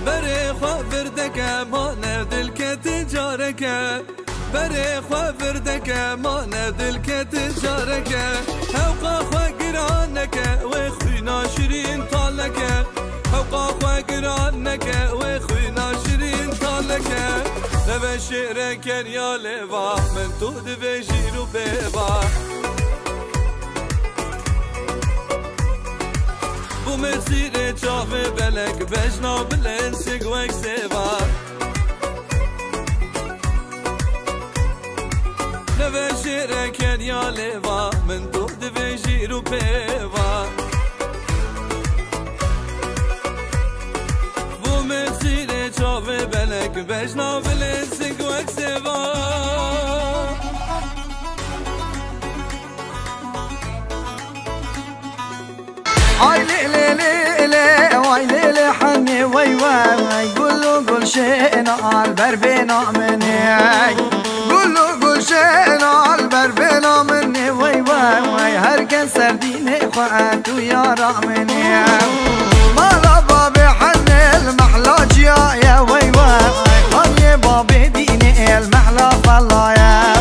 بری خواه وردکه مانه دل که تجارکه بری خواه وردکه مانه دل که تجارکه حوقا خواه گرانکه و خوی ناشرین طالکه حوقا خواه گرانکه و خوی ناشرین طالکه لبه شعره کریا لوا من تو دوه جیرو بیوا بو مسیر چاوه بلک بجنا بلن سگوک سیوا لبه شعره کریا لوا من تو دوه جیرو بیوا مسیر چاوه بلک بجنا بلن سگوک سوا آی لیلی لیلی وای لیلی حنی وای وای گلو گل شینال بر بنا منی گلو گل شینال بر بنا منی وای وای هر کس سردینه خواه تو یارا منی مالا باب حنی المحلا جیا یا وای وای خانی باب دینه المحلا فلا یا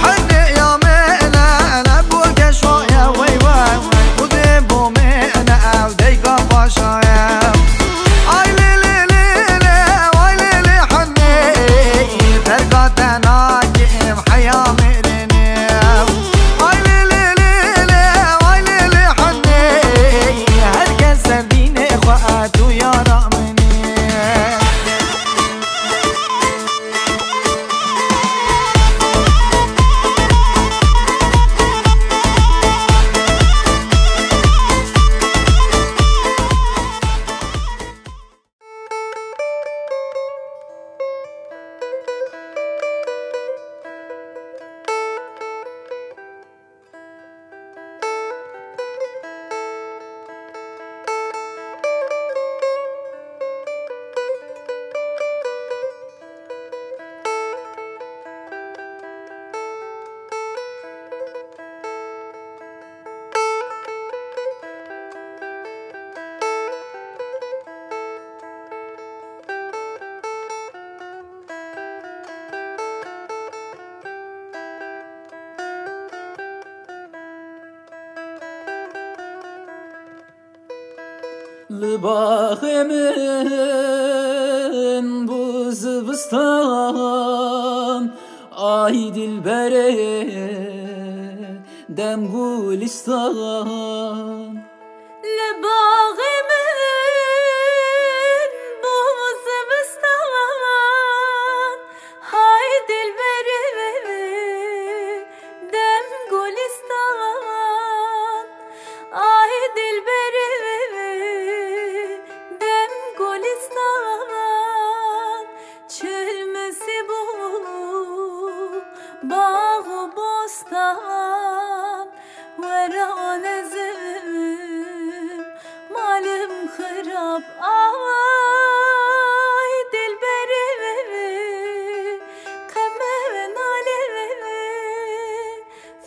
حنی یا منا انا بوک شویا وای وای بوده بو منا او دیگا باشایا آی لیلی لیلی وای لیلی حنی ترگاتنا جیم حیا مرنی آی لیلی لیلی وای لیلی حنی هر کس سردینه خواه تو یارا لباخ من bu zıvıstan ay dilbere dem gulistan لباخ من bu zıvıstan ay dilbere dem gulistan ay dilbere çelmesi bu bağ bostan veranezim malım hırap ay dilberi kemen alev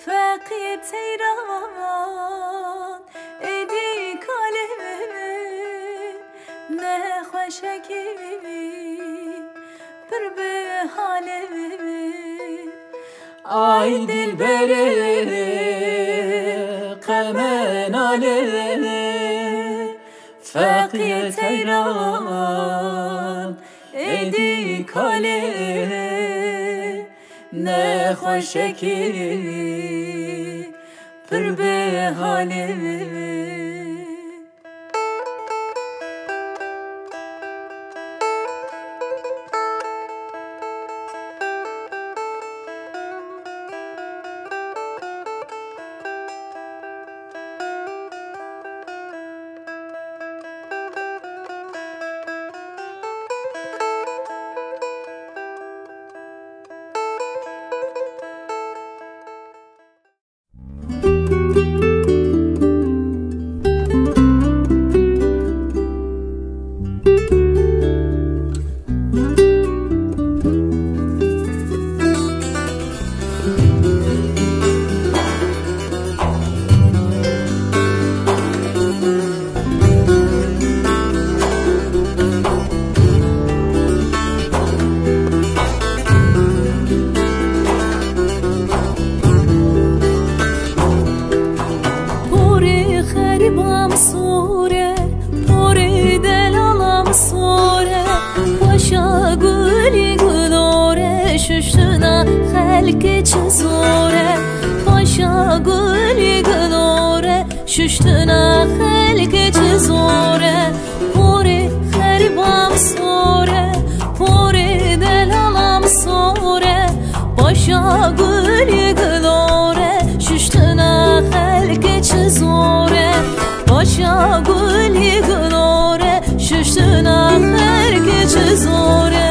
fakir teyran edi kalem ne hoşaki per be halemi ay dilbere kemen alev fakir teyran edi kalem ne hoşaki per be halemi گلی گلوره ششتنا خلق چزوره پاشا گلی گلوره ششتنا خلق چزوره پوری خریبام سوره پوری دلالام سوره پاشا گلی گلوره ششتنا خلق چزوره پاشا گلی گلوره ششتنا خلق چزوره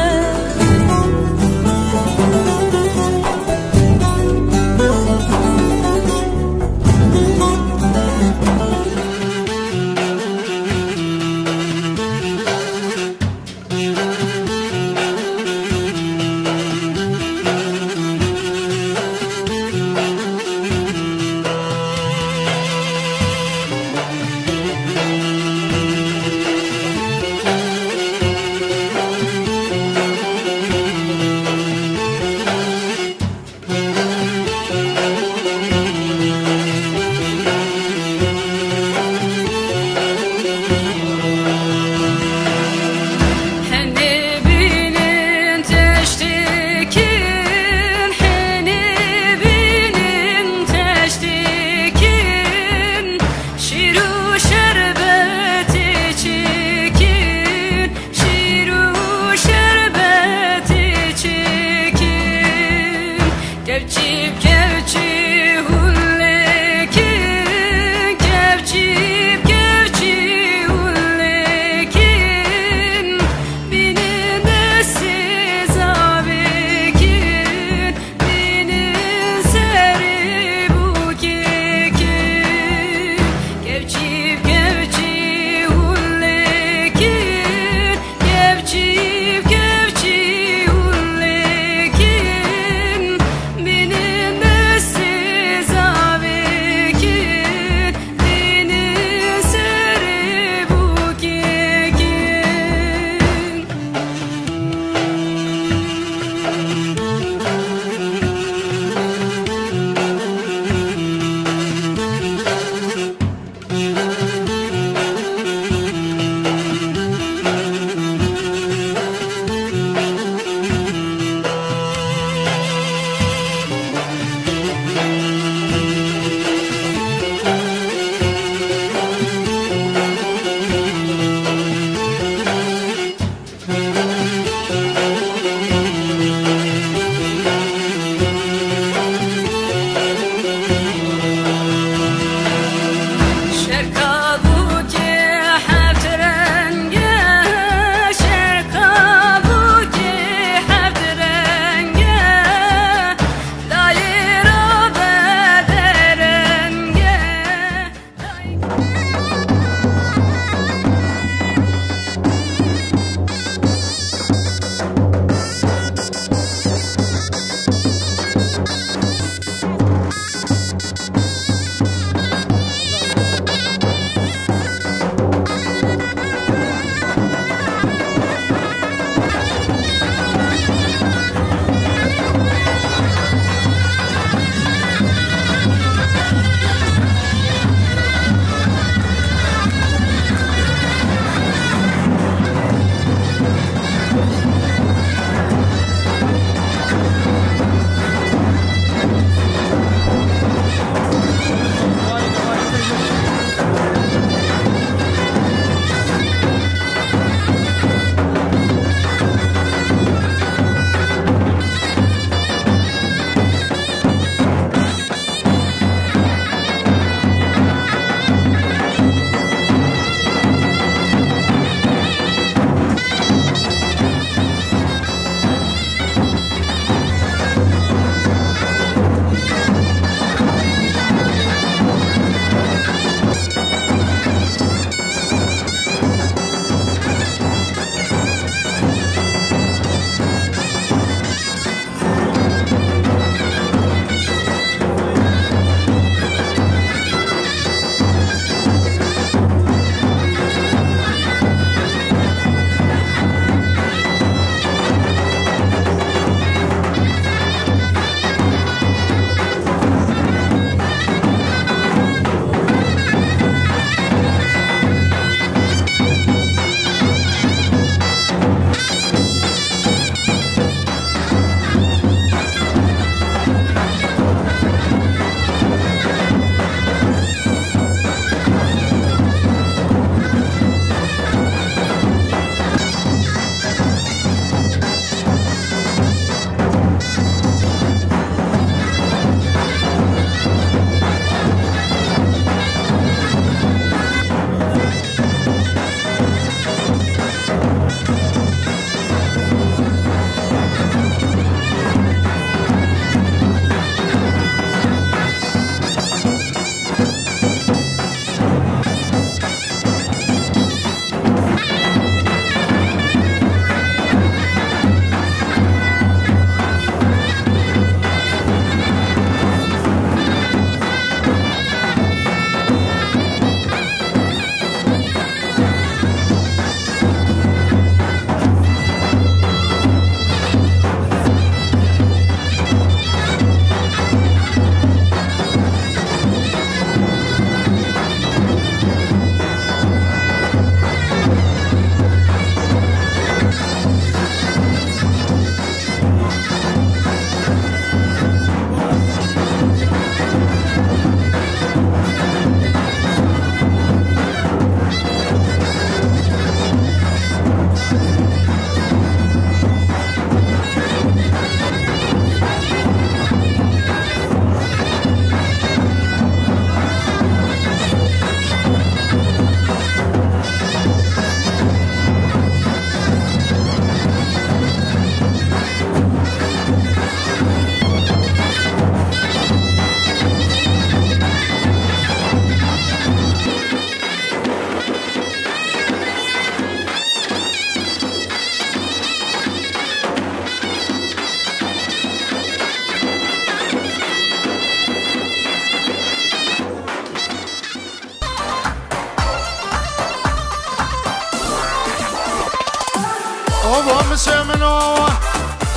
بابا مسمنو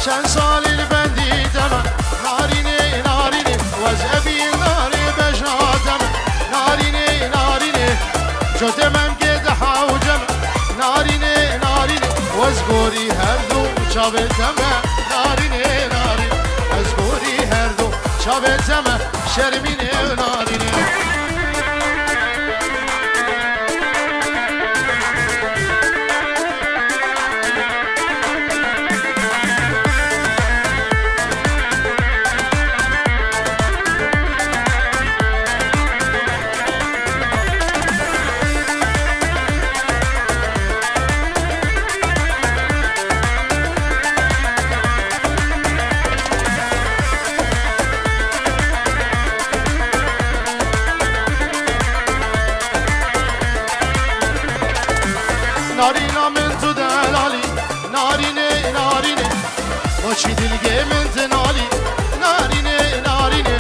چند سالی لبندی دم نارینه نارینه وز ابی ناری بجناتم نارینه نارینه جدمم که دحاوجم نارینه نارینه وز گوری هر دو چاوتم نارینه نارینه وز گوری هر دو چاوتم شرمینه نارینه نارينا من تدلالي ناريني ناريني وشي دلقي من تنالي ناريني ناريني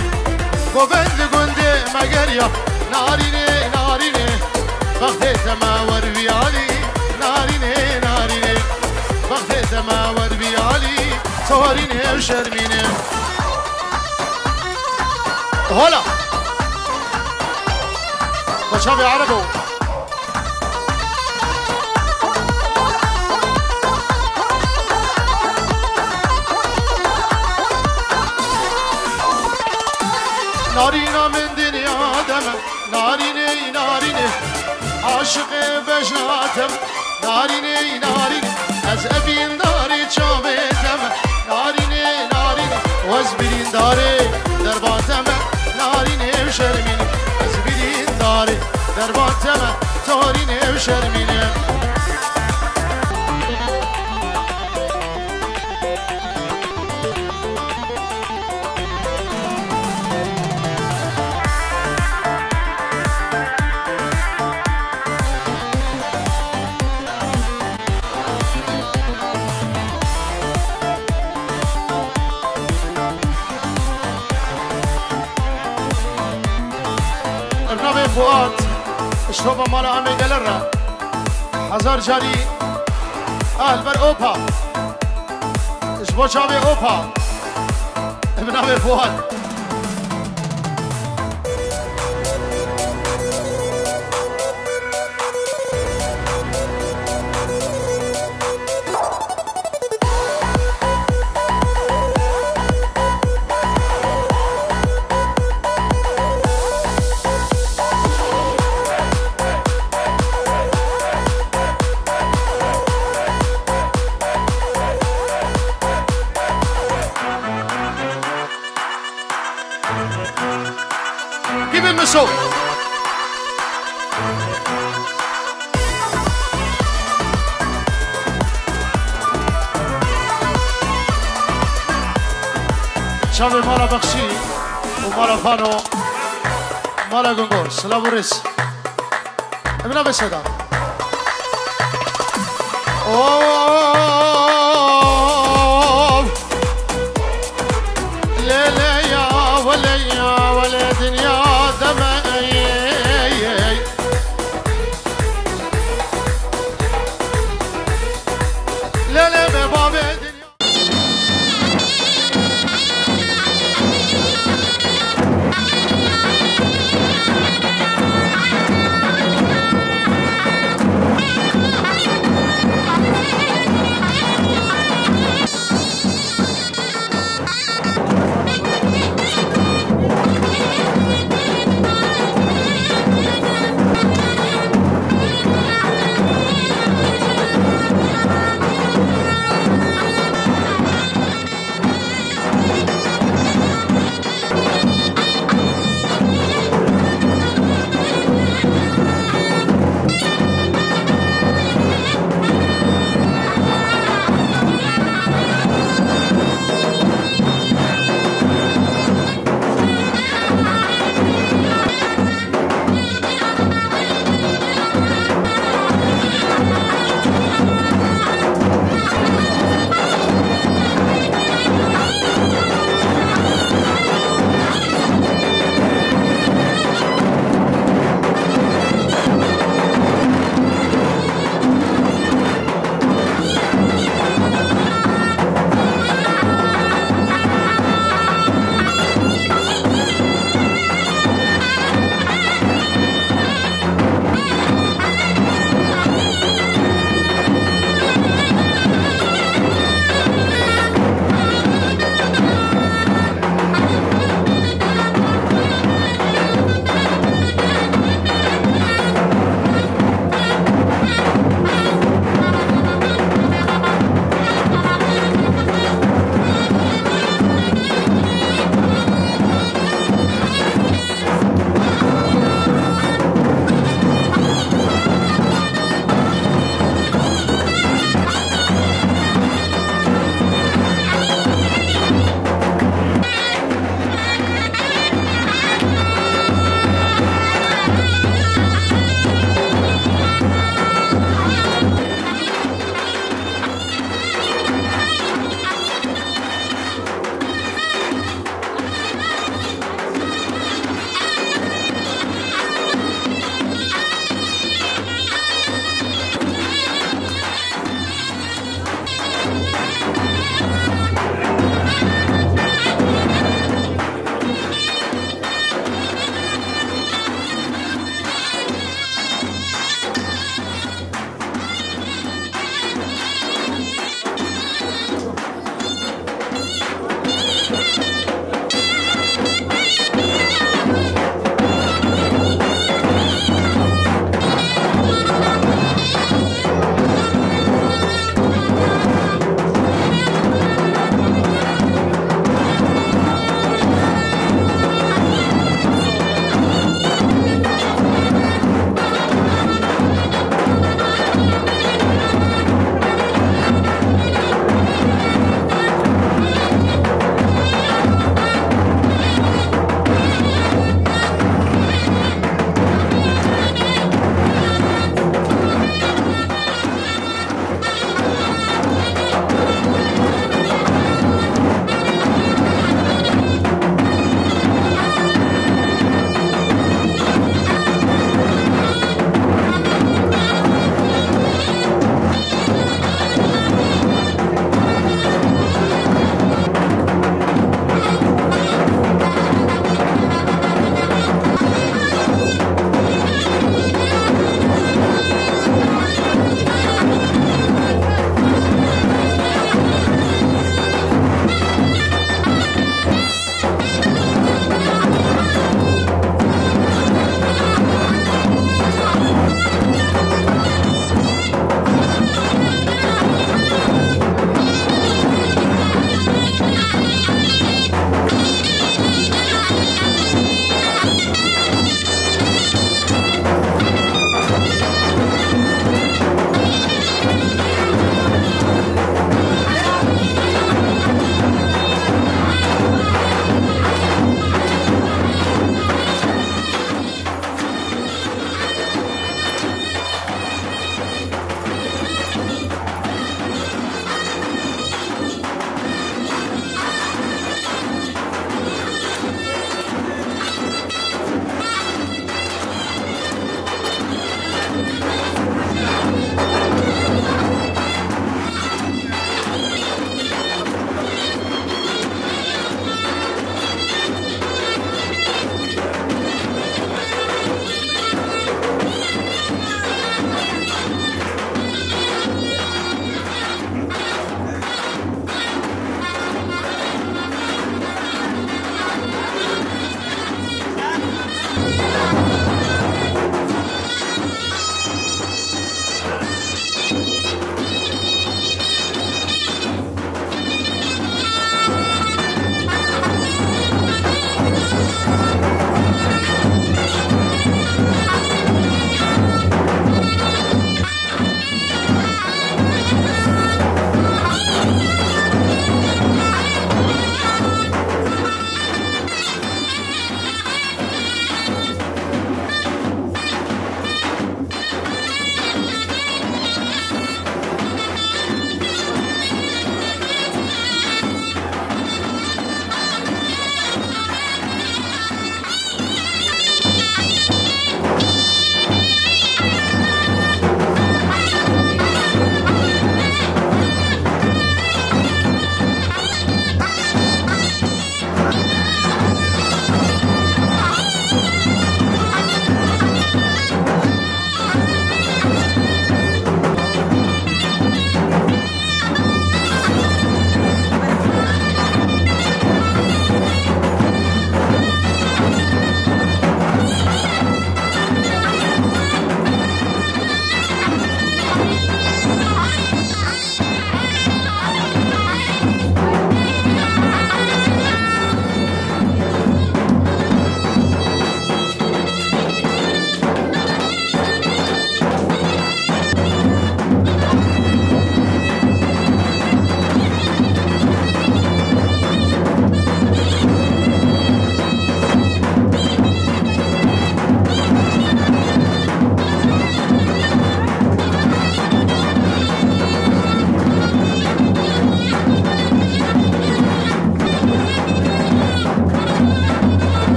وبند قندي مقريا ناريني ناريني بغديت ما وربيالي ناريني ناريني بغديت ما وربيالي صوريني وشرميني هلا بشابي عربو نارينا من دنيا دم ناريني ناريني عاشق بجناتم ناريني ناريني از ابين داري چاوتم ناريني ناريني وزبرين داري درباتم ناريني وشرميني وزبرين داري درباتم تاريني وشرميني فؤاد اشتوبه مال عمي قلرة حزار جاري اهل بر اوبا اشبو شابي اوبا ابن عمي فؤاد So شامل مالا بخشي ومالا فانو مالا قنقوس لابوريس ابن ابي سيدان